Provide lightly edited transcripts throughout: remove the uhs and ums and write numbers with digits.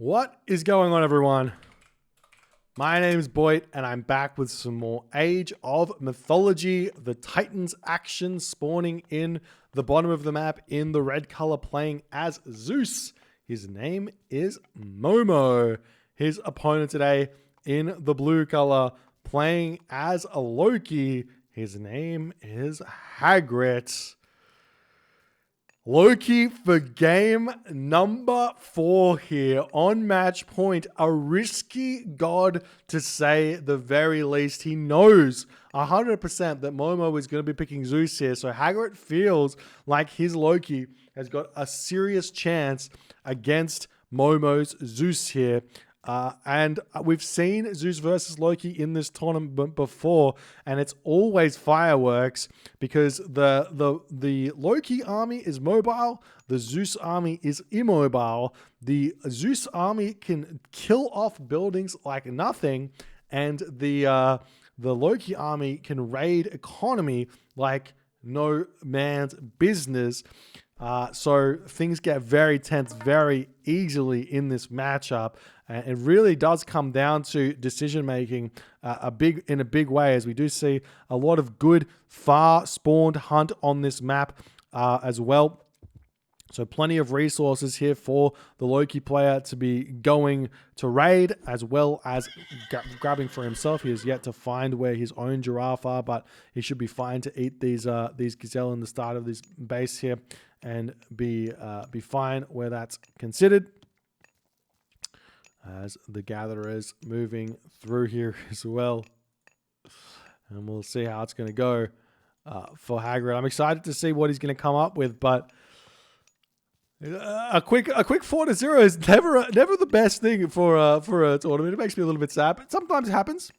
What is going on, everyone? My name is Boit, and I'm back with some more Age of Mythology. The Titans action spawning in the bottom of the map in the red color, playing as Zeus. His name is Momo. His opponent today in the blue color, playing as a Loki. His name is Hagrit. Loki for game number 4 here on match point. A risky god, to say the very least. He knows 100% that Momo is going to be picking Zeus here. So Hagrit feels like his Loki has got a serious chance against Momo's Zeus here. And we've seen Zeus versus Loki in this tournament before, and it's always fireworks because the Loki army is mobile, the Zeus army is immobile. The Zeus army can kill off buildings like nothing, and the Loki army can raid economy like no man's business. So things get very tense very easily in this matchup. And it really does come down to decision making in a big way, as we do see a lot of good far spawned hunt on this map as well. So plenty of resources here for the Loki player to be going to raid, as well as grabbing for himself. He has yet to find where his own giraffe are, but he should be fine to eat these gazelle in the start of this base here and be fine where that's considered. As the gatherers moving through here as well, and we'll see how it's going to go for Hagrid. I'm excited to see what he's going to come up with, but a quick 4-0 is never the best thing for a tournament. It makes me a little bit sad, but sometimes it happens.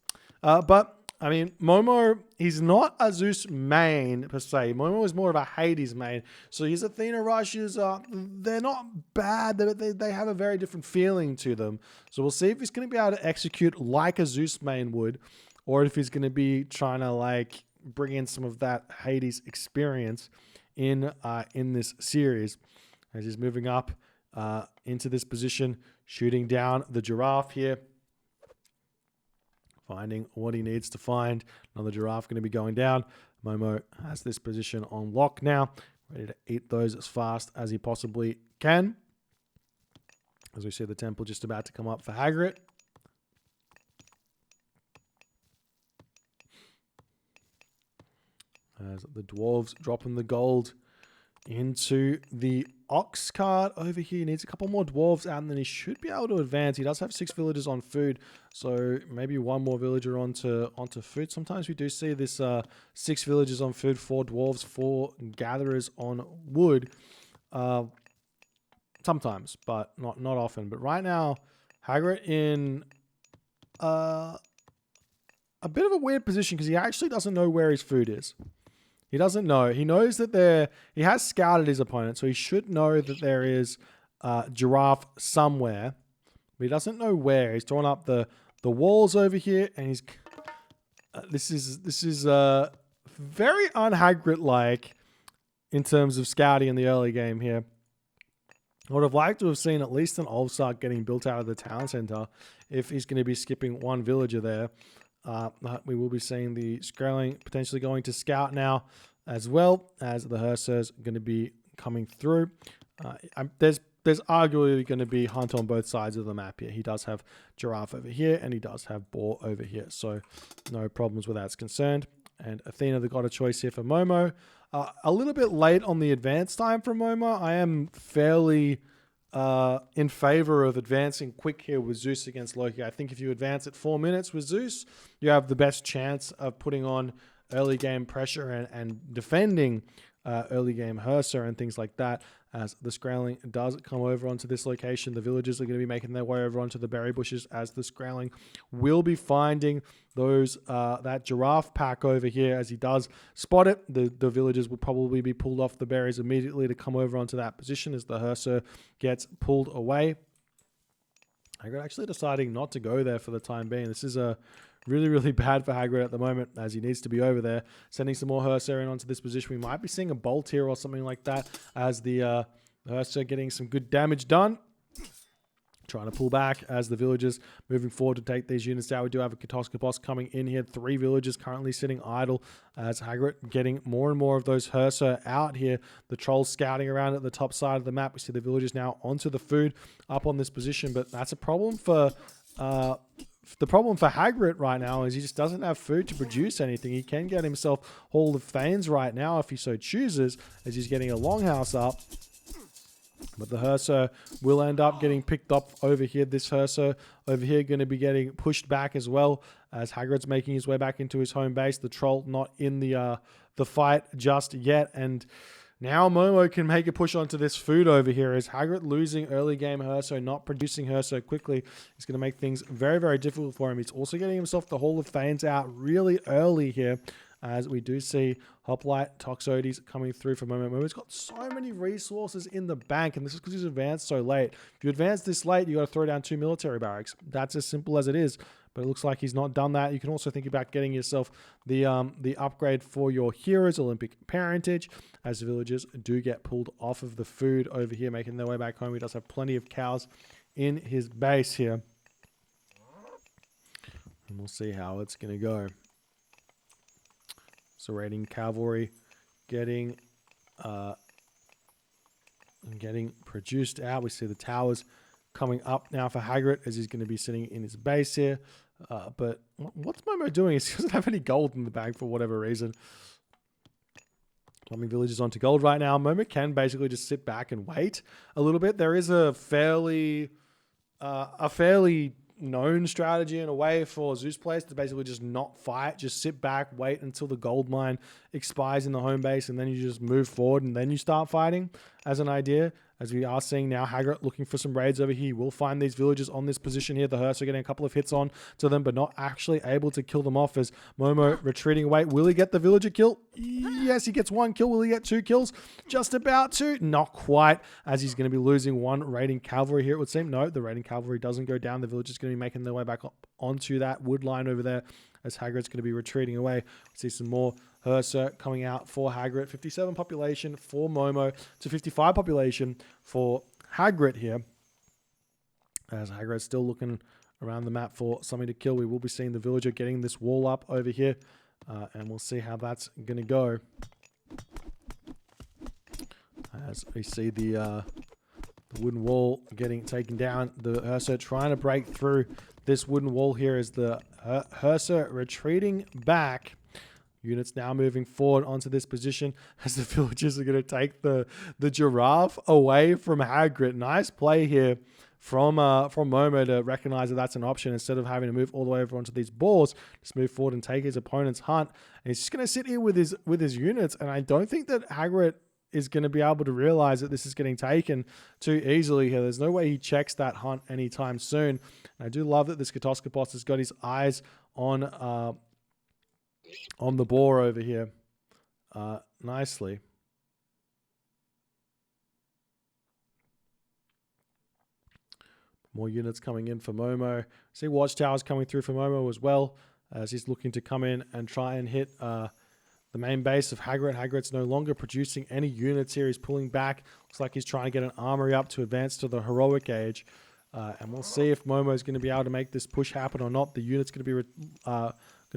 But I mean, Momo, he's not a Zeus main per se. Momo is more of a Hades main. So his Athena rushes, they're not bad. They have a very different feeling to them. So we'll see if he's going to be able to execute like a Zeus main would, or if he's going to be trying to like bring in some of that Hades experience in this series. As he's moving up into this position, shooting down the giraffe here. Finding what he needs to find. Another giraffe going to be going down. Momo has this position on lock now. Ready to eat those as fast as he possibly can. As we see the temple just about to come up for Hagrit. As the dwarves dropping the gold into the ox cart over here. He needs a couple more dwarves out, and then he should be able to advance. He does have 6 villagers on food, so maybe one more villager onto food. Sometimes we do see this 6 villagers on food, 4 dwarves, 4 gatherers on wood. Sometimes, but not often. But right now, Hagrid in a bit of a weird position because he actually doesn't know where his food is. He doesn't know. He knows that he has scouted his opponent, so he should know that there is a giraffe somewhere, but he doesn't know where. He's drawn up the walls over here, and he's this is very un-Hagrid-like in terms of scouting in the early game here. I would have liked to have seen at least an Ulfsark getting built out of the town center if he's going to be skipping one villager there. We will be seeing the Skrelling potentially going to scout now, as well as the Hersers going to be coming through. There's arguably going to be hunt on both sides of the map here. He does have giraffe over here, and he does have boar over here, so no problems where that's concerned. And Athena, the god of choice here for Momo. A little bit late on the advance time for Momo. I am fairly in favor of advancing quick here with Zeus against Loki. I think if you advance at 4 minutes with Zeus, you have the best chance of putting on early game pressure and defending early game Herser and things like that. As the Skrelling does come over onto this location, the villagers are going to be making their way over onto the berry bushes, as the Skrelling will be finding those that giraffe pack over here. As he does spot it, the villagers will probably be pulled off the berries immediately to come over onto that position as the Herser gets pulled away. Hagrid actually deciding not to go there for the time being. This is a really bad for Hagrid at the moment, as he needs to be over there. Sending some more Herser in onto this position. We might be seeing a bolt here or something like that, as the Herser getting some good damage done. Trying to pull back as the villagers moving forward to take these units out. We do have a Katoskopos coming in here. 3 villagers currently sitting idle as Hagrit getting more and more of those Hersa out here. The trolls scouting around at the top side of the map. We see the villagers now onto the food up on this position, but that's a problem for Hagrit right now is he just doesn't have food to produce anything. He can get himself Hall of Thanes right now if he so chooses, as he's getting a longhouse up. But the Hersa will end up getting picked up over here. This Hersa over here going to be getting pushed back as well as Hagrid's making his way back into his home base. The troll not in the fight just yet. And now Momo can make a push onto this food over here as Hagrid losing early game Hersa, not producing Hersa quickly. It's going to make things very, very difficult for him. He's also getting himself the Hall of Thanes out really early here, as we do see Hoplite, Toxotes coming through for Momo. Momo's got so many resources in the bank, and this is because he's advanced so late. If you advance this late, you got to throw down 2 military barracks. That's as simple as it is, but it looks like he's not done that. You can also think about getting yourself the upgrade for your heroes, Olympic parentage, as the villagers do get pulled off of the food over here, making their way back home. He does have plenty of cows in his base here. And we'll see how it's going to go. So raiding cavalry getting produced out. We see the towers coming up now for Hagrit as he's going to be sitting in his base here. But what's Momo doing? He doesn't have any gold in the bag for whatever reason. Plumbing villages onto gold right now. Momo can basically just sit back and wait a little bit. There is a fairly known strategy in a way for Zeus players to basically just not fight, just sit back, wait until the gold mine expires in the home base, and then you just move forward and then you start fighting as an idea. As we are seeing now, Hagrit looking for some raids over here. He will find these villagers on this position here. The Hersa are getting a couple of hits on to them, but not actually able to kill them off as Momo retreating away. Will he get the villager kill? Yes, he gets 1 kill. Will he get 2 kills? Just about to. Not quite, as he's going to be losing 1 raiding cavalry here, it would seem. No, the raiding cavalry doesn't go down. The villagers going to be making their way back up onto that wood line over there as Hagrid's going to be retreating away. We see some more Hersa coming out for Hagrid. 57 population for Momo to 55 population for Hagrid here. As Hagrid's still looking around the map for something to kill. We will be seeing the villager getting this wall up over here. And we'll see how that's going to go. As we see the wooden wall getting taken down. The Hersa trying to break through this wooden wall here as the Hersa retreating back. Units now moving forward onto this position as the villagers are going to take the giraffe away from Hagrid. Nice play here from Momo to recognize that that's an option instead of having to move all the way over onto these boars. Just move forward and take his opponent's hunt. And he's just going to sit here with his units. And I don't think that Hagrid is going to be able to realize that this is getting taken too easily here. There's no way he checks that hunt anytime soon. And I do love that this Katoskopos has got his eyes on the boar over here nicely. More units coming in for Momo. See watchtowers coming through for Momo as well, as he's looking to come in and try and hit the main base of Hagrid. Hagrid's no longer producing any units here. He's pulling back. Looks like he's trying to get an armory up to advance to the heroic age. And we'll see if Momo is going to be able to make this push happen or not. The unit's going to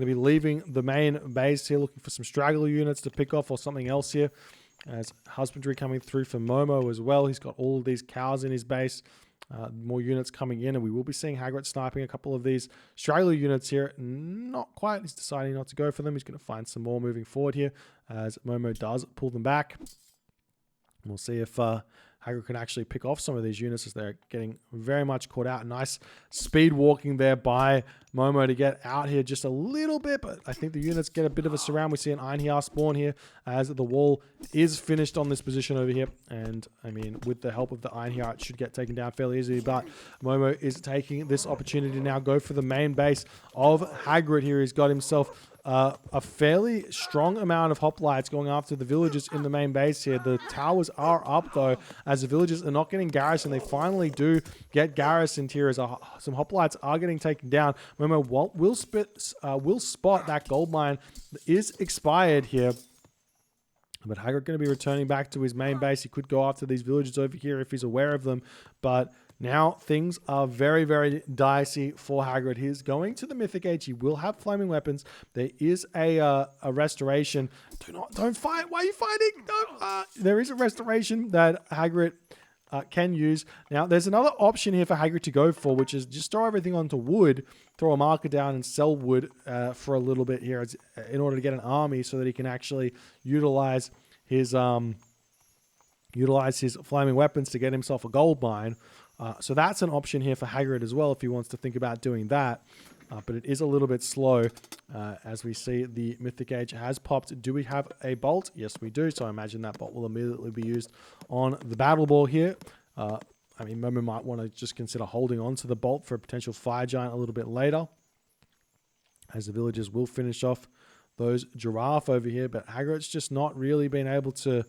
be leaving the main base here, looking for some straggler units to pick off or something else here. As husbandry coming through for Momo as well. He's got all of these cows in his base. More units coming in, and we will be seeing Hagrid sniping a couple of these straggler units here. Not quite. He's deciding not to go for them. He's going to find some more moving forward here as Momo does pull them back. We'll see if Hagrid can actually pick off some of these units as they're getting very much caught out. Nice speed walking there by Momo to get out here just a little bit, but I think the units get a bit of a surround. We see an Einhjar spawn here as the wall is finished on this position over here. And I mean, with the help of the Einhjar, it should get taken down fairly easily, but Momo is taking this opportunity to now go for the main base of Hagrid here. He's got himself a fairly strong amount of hoplites going after the villagers in the main base here. The towers are up though, as the villagers are not getting garrisoned. They finally do get garrisoned here as some hoplites are getting taken down. Momo will spot that gold mine is expired here. But Hagrid going to be returning back to his main base. He could go after these villagers over here if he's aware of them. But Now things are very, very dicey for Hagrid. He's going to the Mythic Age. He will have flaming weapons. There is a restoration. Don't fight. Why are you fighting? No. There is a restoration that Hagrid can use. Now, there's another option here for Hagrid to go for, which is just throw everything onto wood, throw a marker down and sell wood for a little bit here in order to get an army so that he can actually utilize his flaming weapons to get himself a gold mine. So that's an option here for Hagrid as well if he wants to think about doing that. But it is a little bit slow. As we see, the Mythic Age has popped. Do we have a bolt? Yes, we do. So I imagine that bolt will immediately be used on the battle ball here. I mean, Momo might want to just consider holding on to the bolt for a potential fire giant a little bit later, as the villagers will finish off those giraffe over here. But Hagrid's just not really been able to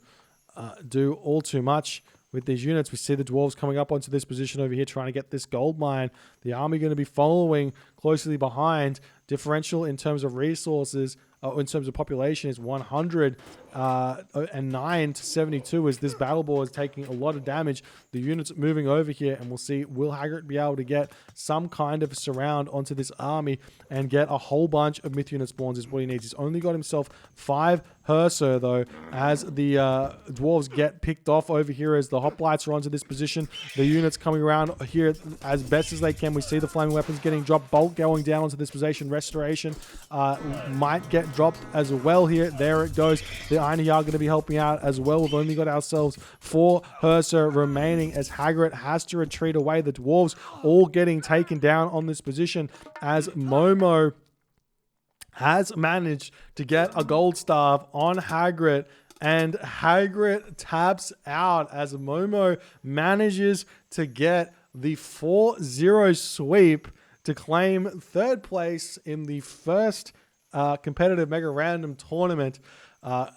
do all too much with these units. We see the dwarves coming up onto this position over here trying to get this gold mine. The army going to be following closely behind. Differential in terms of resources, in terms of population, is 109 to 72 as this battle ball is taking a lot of damage. The units moving over here, and we'll see, will Hagrid be able to get some kind of surround onto this army and get a whole bunch of myth unit spawns is what he needs. He's only got himself 5 Herser though, as the dwarves get picked off over here as the hoplites are onto this position. The units coming around here as best as they can. We see the flaming weapons getting dropped. Bolt going down onto this position. Restoration might get dropped as well here. There it goes. The Einhjar are going to be helping out as well. We've only got ourselves 4 Herser remaining as Hagrid has to retreat away. The dwarves all getting taken down on this position as Momo has managed to get a gold staff on Hagrid, and Hagrid taps out as Momo manages to get the 4-0 sweep to claim 3rd place in the first competitive Mega Random tournament,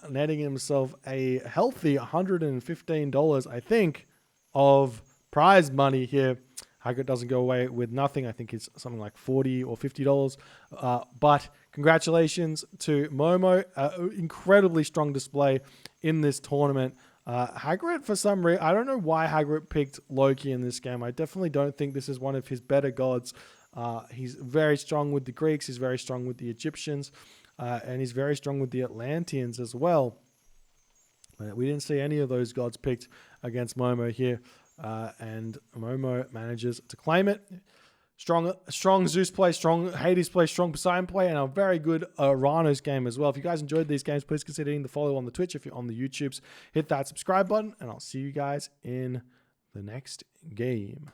netting himself a healthy $115, I think, of prize money here. Hagrid doesn't go away with nothing. I think it's something like $40 or $50. But congratulations to Momo. Incredibly strong display in this tournament. Hagrid, for some reason, I don't know why Hagrid picked Loki in this game. I definitely don't think this is one of his better gods. He's very strong with the Greeks. He's very strong with the Egyptians. And he's very strong with the Atlanteans as well. We didn't see any of those gods picked against Momo here. And Momo manages to claim it. Strong Zeus play, strong Hades play, strong Poseidon play, and a very good Rhinos game as well. If you guys enjoyed these games, please consider hitting the follow on the Twitch. If you're on the YouTubes, hit that subscribe button, and I'll see you guys in the next game.